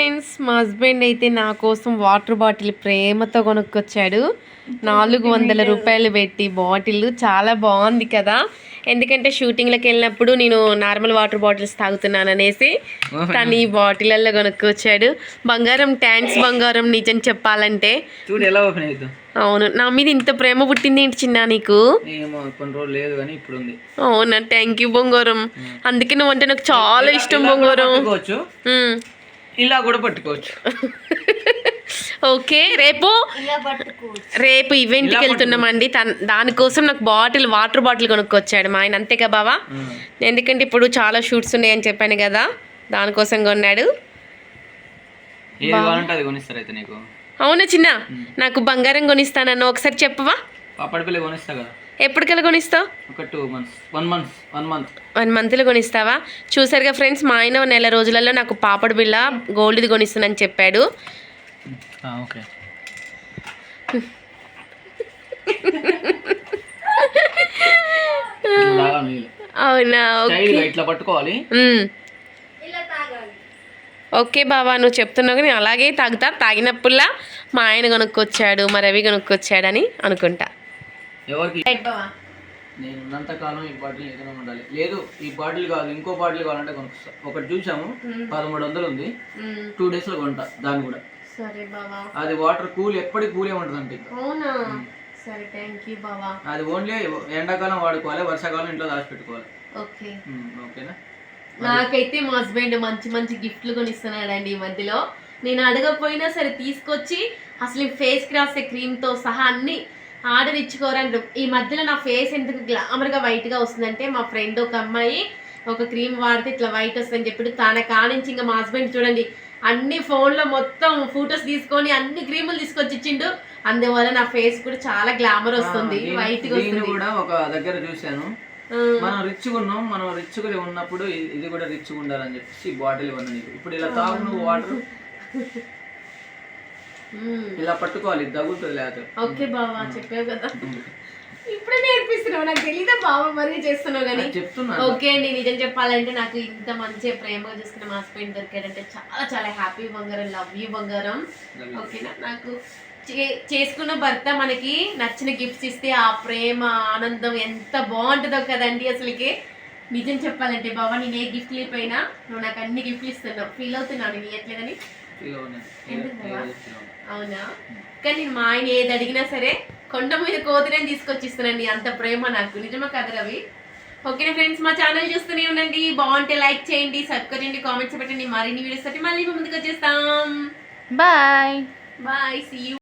Friends, మా husband అయితే నా కోసం వాటర్ బాటిల్ ప్రేమతో కొనుక్కొచ్చాడు. 400 రూపాయలు పెట్టి బాటిల్. చాలా బాగుంది కదా. ఎందుకంటే షూటింగ్లకు వెళ్ళినప్పుడు నేను నార్మల్ వాటర్ బాటిల్స్ తాగుతున్నాను అనేసి తను ఈ బాటిల్లో కొనుక్కొచ్చాడు. బంగారం, థ్యాంక్స్ బంగారం. నిజం చెప్పాలంటే చూడు ఎలా ఓపెన్ అవుతుంది. అవును, నా మీద ఇంత ప్రేమ పుట్టింది ఏంటి చిన్న నీకు? కొన్ని రోజులు లేదు కానీ ఇప్పుడు ఉంది. అవునా, థ్యాంక్ యూ బంగారం. అందుకే నువ్వు అంటే నాకు చాలా ఇష్టం బంగారం. ఇలా కూడా పట్టుకోవచ్చు. ఓకే, రేపు ఈవెంట్కి వెళ్తున్నామండి. దానికోసం నాకు వాటర్ బాటిల్ కొనుక్కొచ్చాడు మా ఆయన. అంతేగా బావా? ఎందుకంటే ఇప్పుడు చాలా షూట్స్ ఉన్నాయని చెప్పాను కదా, దానికోసం కొన్నాడు. అవునా చిన్న, నాకు బంగారం కొనిస్తానన్న ఒకసారి చెప్పవా? ఎప్పటికల్లా కొనిస్తావు? 1 మంత్లో కొనిస్తావా? చూసారుగా ఫ్రెండ్స్, మా ఆయన నెల రోజులలో నాకు పాపడి బిళ్ళ గోల్డ్ది కొనిస్తానని చెప్పాడు. అవునా, ఓకే బాబా, నువ్వు చెప్తున్నావు కానీ అలాగే తాగుతా. తాగినప్పుడులా మా ఆయన కొనుక్కొచ్చాడు, మా రవి కొనుక్కొచ్చాడని అనుకుంటా. నేను ఉన్నంతకాలం ఈ బాటిల్ ఏదైనా ఉండాలి. లేదు ఈ బాటిల్ కాదు, ఇంకో బాటిల్ కావాలంటే కొనుక్కొస్తా. ఒకటి చూసాము 1300 ఉంది, 2 days లో కొంటా దాన్ని కూడా. సరే బాబా. అది వాటర్ కూల్, ఎప్పటికి కూలే ఉంటుంది అంటే. అవునా, సరే థ్యాంక్ యూ బాబా. అది ఓన్లీ ఎండాకాలం వాడుకోవాలి, వర్షాకాలం ఇంట్లో దాచిపెట్టుకోవాలి. ఓకే, ఓకేనా? నాకైతే మా హస్బెండ్ మంచి మంచి గిఫ్ట్లు కొనిస్తున్నాడండి ఈ మధ్యలో. నేను అడగపోయినా సరే తీసుకొచ్చి అసలు ఫేస్కి రాసే క్రీమ్తో సహా అన్ని ఆర్డర్ ఇచ్చుకోరండి. ఈ మధ్యలో నా ఫేస్ ఎందుకు గ్లామర్గా వైట్గా వస్తుందంటే మా ఫ్రెండ్ ఒక అమ్మాయి ఒక క్రీమ్ వాడితే ఇట్లా వైట్ వస్తుందని చెప్పి తన కానించి ఇంకా మా హస్బెండ్ చూడండి అన్ని ఫోన్లో మొత్తం ఫొటోస్ తీసుకొని అన్ని క్రీములు తీసుకొచ్చి ఇచ్చిండు. అందువల్ల నా ఫేస్ కూడా చాలా గ్లామర్ వస్తుంది, వైట్గా వస్తుంది. కూడా ఒక దగ్గర చూశాను, మనం రిచ్గా ఉన్నాం, మనం రిచ్గా ఉన్నప్పుడు ఇది కూడా రిచ్గా ఉండాలని చెప్పేసి బాటిల్ ఇవ్వండి నీకు. ఇప్పుడు ఇలా తాగు నువ్వు వాటర్, ఇలా పట్టుకోవాలి, తగులుతుంది లేదు. ఓకే బావా, చెప్పావు కదా, ఇప్పుడే నేర్పిస్తున్నావు. నాకు తెలీదా బావ మరీ చేస్తున్నావు కానీ చెప్తున్నా. ఓకే అండి, నిజం చెప్పాలంటే నాకు ఇంత మంచిగా ప్రేమగా చూసుకున్న మా హస్బెండ్ దొరికాడంటే చాలా చాలా హ్యాపీ బంగారం. లవ్ యూ బంగారం. ఓకేనా? నాకు చేసుకున్న భర్త మనకి నచ్చిన గిఫ్ట్స్ ఇస్తే ఆ ప్రేమ ఆనందం ఎంత బాగుంటుందో కదండి అసలుకి. నిజం చెప్పాలంటే బావా, నేను ఏ గిఫ్ట్ లేకపోయినా నువ్వు నాకు అన్ని గిఫ్ట్లు ఇస్తున్నావు. ఫీల్ అవుతున్నాను నీ ఎట్లేదని. అవునా? కానీ నేను మా ఆయన ఏది అడిగినా సరే కొండ మీద కోతిని తీసుకొచ్చి ఇస్తానండి, అంత ప్రేమ నాకు. నిజమా కదా రవి? ఓకేనా ఫ్రెండ్స్, మా ఛానల్ చూస్తూనే ఉండండి. బాగుంటే లైక్ చేయండి, సబ్స్క్రైబ్ చేయండి, కామెంట్స్ పెట్టండి. మరిన్ని వీడియోస్ తోటి మళ్ళీ ముందుకు వచ్చేస్తాం. Bye bye, see you.